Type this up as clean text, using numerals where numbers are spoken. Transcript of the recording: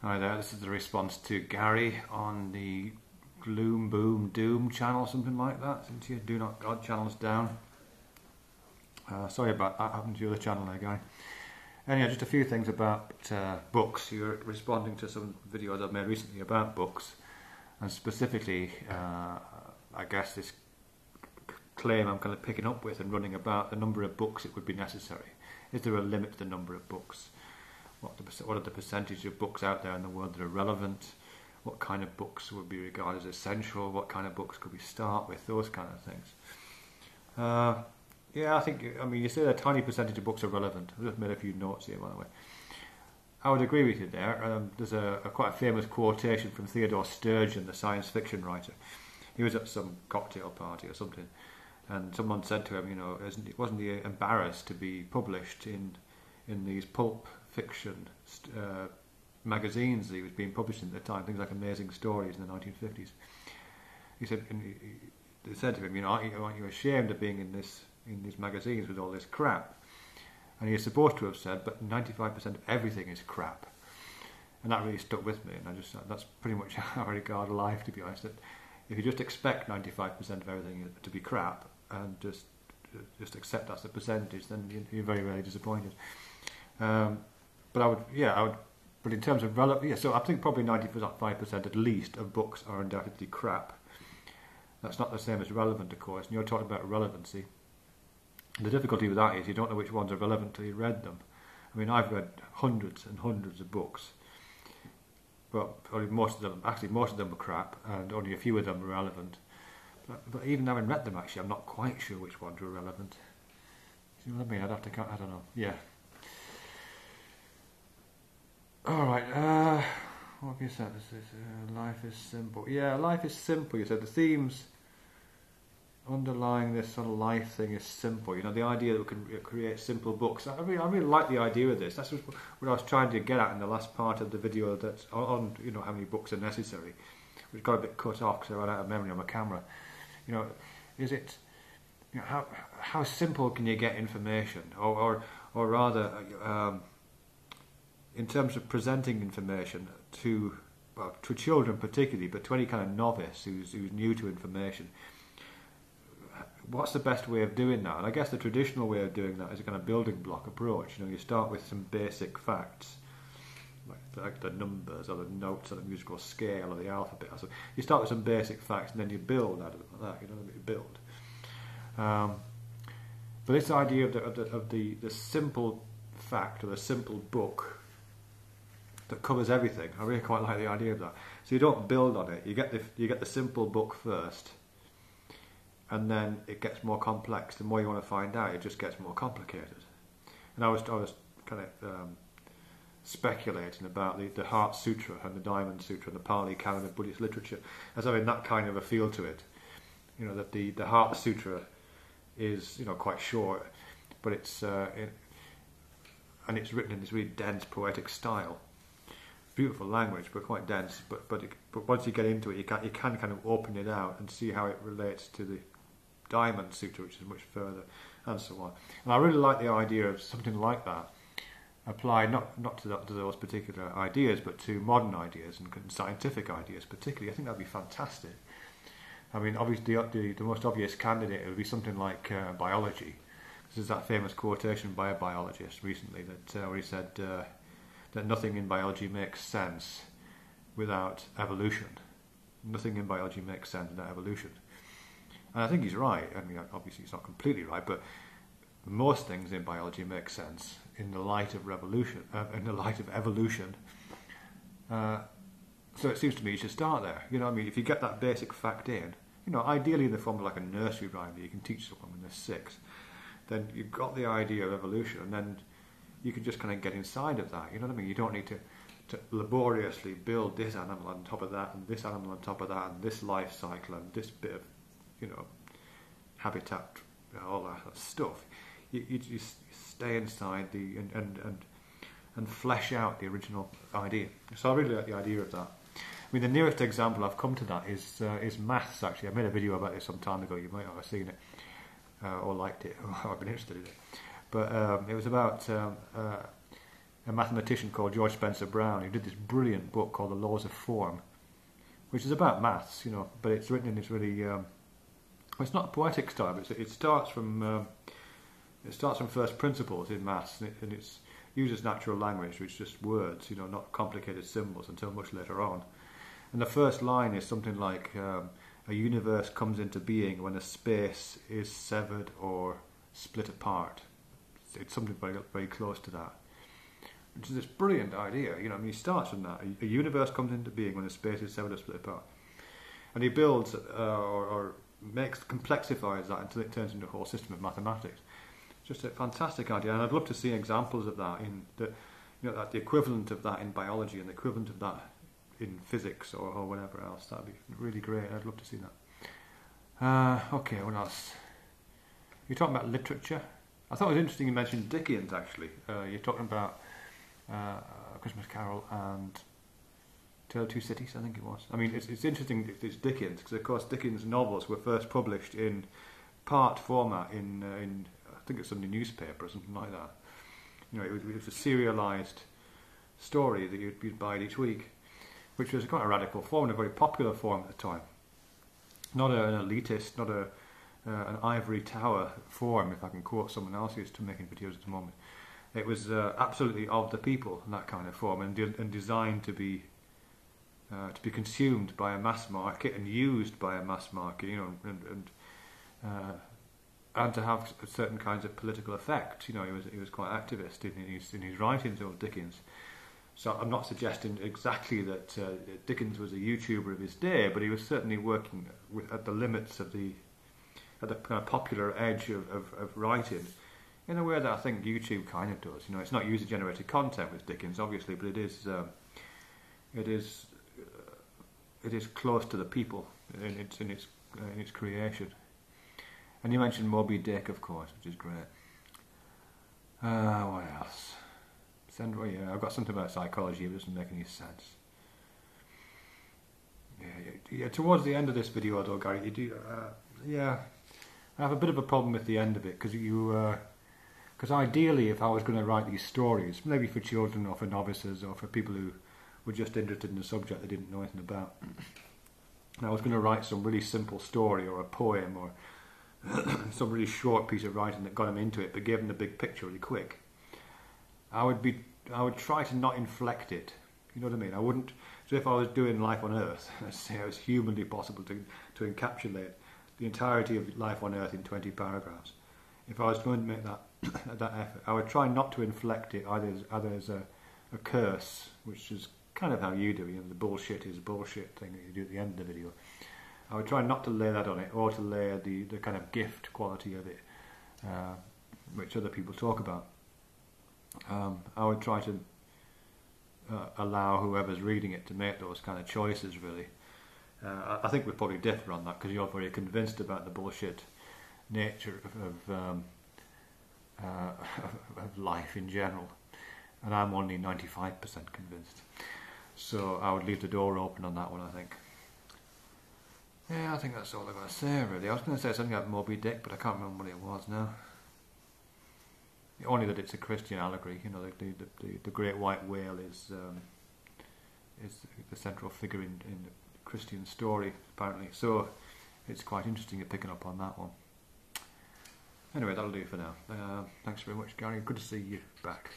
Hi there, this is the response to Gary on the Gloom, Boom, Doom channel, something like that, since your Do Not God channel's down. Sorry about that, happened to your other channel there, Guy. Anyway, just a few things about books. You're responding to some videos I've made recently about books, and specifically, I guess this claim I'm kind of picking up with and running about the number of books it would be necessary. Is there a limit to the number of books? What are the percentage of books out there in the world that are relevant? What kind of books would be regarded as essential? What kind of books could we start with? Those kind of things. Yeah, I mean, you say that a tiny percentage of books are relevant. I've just made a few notes here, by the way. I would agree with you there. There's a quite a famous quotation from Theodore Sturgeon, the science fiction writer. He was at some cocktail party or something, and someone said to him, you know, wasn't he embarrassed to be published in these pulp fiction magazines that he was being published in at the time, things like Amazing Stories in the 1950s. He said, they said to him, you know, aren't you ashamed of being in these magazines with all this crap? And he is supposed to have said, but 95% of everything is crap. And that really stuck with me, and that's pretty much how I regard life, to be honest. That if you just expect 95% of everything to be crap and just accept that's the percentage, then you're very, very disappointed. But I would. But in terms of so I think probably 95% at least of books are undoubtedly crap. That's not the same as relevant, of course. And you're talking about relevancy. The difficulty with that is you don't know which ones are relevant till you read them. I mean, I've read hundreds and hundreds of books, but most of them were crap, and only a few of them were relevant. But even having read them, actually, I'm not quite sure which ones were relevant. You know what I mean? I'd have to. I don't know. Yeah. Alright, what have you said? Life is simple. Yeah, life is simple. You said the themes underlying this sort of life thing is simple. You know, the idea that we can create simple books. I really like the idea of this. That's what I was trying to get at in the last part of the video that's on, you know, how many books are necessary, which got a bit cut off because I ran out of memory on my camera. You know, is it, you know, how simple can you get information, or rather, in terms of presenting information to children particularly, but to any kind of novice who's new to information, what's the best way of doing that? And I guess the traditional way of doing that is a kind of building block approach. You know, you start with some basic facts, like the numbers or the notes or the musical scale or the alphabet. So you start with some basic facts and then you build out of that. You know, you build. But this idea of the simple fact or the simple book that covers everything, I really quite like the idea of that. So you don't build on it. You get the simple book first, and then it gets more complex. The more you want to find out, it just gets more complicated. And I was kind of speculating about the Heart Sutra and the Diamond Sutra and the Pali canon of Buddhist literature as having that kind of a feel to it. You know, that the Heart Sutra is, you know, quite short, but it's written in this really dense poetic style. Beautiful language, but quite dense. But once you get into it, you can kind of open it out and see how it relates to the Diamond Sutra, which is much further, and so on. And I really like the idea of something like that applied not to those particular ideas, but to modern ideas and scientific ideas, particularly. I think that'd be fantastic. I mean, obviously, the most obvious candidate would be something like biology. This is that famous quotation by a biologist recently where he said that nothing in biology makes sense without evolution. Nothing in biology makes sense without evolution. And I think he's right. I mean, obviously he's not completely right, but most things in biology make sense in the light of evolution. So it seems to me you should start there. You know what I mean? If you get that basic fact in, you know, ideally in the form of like a nursery rhyme that you can teach someone when they're 6, then you've got the idea of evolution, and then you can just kind of get inside of that. You know what I mean? You don't need to laboriously build this animal on top of that, and this animal on top of that, and this life cycle, and this bit of, you know, habitat, you know, all that stuff. You stay inside and flesh out the original idea. So I really like the idea of that. I mean, the nearest example I've come to that is maths. Actually, I made a video about it some time ago. You might not have seen it or liked it, or I've been interested in it. But it was about a mathematician called George Spencer Brown, who did this brilliant book called The Laws of Form, which is about maths, but it's written in this really, it's not a poetic style, but it starts from first principles in maths, and it uses natural language, which is just words, not complicated symbols until much later on. And the first line is something like, a universe comes into being when a space is severed or split apart. It's something very, very close to that. Which is this brilliant idea, he starts from that. A universe comes into being when a space is severed or split apart. And he builds, or complexifies that until it turns into a whole system of mathematics. Just a fantastic idea, and I'd love to see examples of that that the equivalent of that in biology and the equivalent of that in physics or whatever else. That'd be really great. I'd love to see that. Okay, what else? You're talking about literature. I thought it was interesting you mentioned Dickens, actually. You're talking about Christmas Carol and Tale of Two Cities, I think it was. I mean, it's interesting if it's Dickens, because of course Dickens' novels were first published in part format in I think it's Sunday newspaper or something like that. It was a serialised story that you'd buy each week, which was quite a radical form and a very popular form at the time. Not an elitist, not an ivory tower form, if I can quote someone else who's making videos at the moment. It was absolutely of the people, that kind of form, and designed to be consumed by a mass market and used by a mass market, and to have certain kinds of political effect. He was quite activist in his writings of Dickens. So I'm not suggesting exactly that Dickens was a YouTuber of his day, but he was certainly working at the limits of at the kind of popular edge of writing, in a way that I think YouTube kind of does. It's not user-generated content with Dickens, obviously, but it is close to the people in its creation. And you mentioned Moby Dick, of course, which is great. What else? I've got something about psychology, but it doesn't make any sense. Yeah. Towards the end of this video, though, Gary, you do. I have a bit of a problem with the end of it, because ideally, if I was going to write these stories, maybe for children or for novices or for people who were just interested in a subject they didn't know anything about, and I was going to write some really simple story or a poem or some really short piece of writing that got them into it, but gave them the big picture really quick, I would try to not inflect it. You know what I mean? I wouldn't. So if I was doing Life on Earth, let's say it was humanly possible to encapsulate the entirety of life on Earth in 20 paragraphs. If I was going to make that effort, I would try not to inflect it either as a curse, which is kind of how you do, the bullshit is bullshit thing that you do at the end of the video. I would try not to lay that on it, or to lay the kind of gift quality of it, which other people talk about. I would try to allow whoever's reading it to make those kind of choices, really. I think we probably differ on that, because you're very convinced about the bullshit nature of life in general, and I'm only 95% convinced. So I would leave the door open on that one, I think. Yeah, I think that's all I've got to say, really. I was going to say something about Moby Dick, but I can't remember what it was now. Only that it's a Christian allegory. The great white whale is the central figure in the Christian story, apparently. So it's quite interesting you're picking up on that one. Anyway, that'll do for now. Thanks very much, Gary. Good to see you back.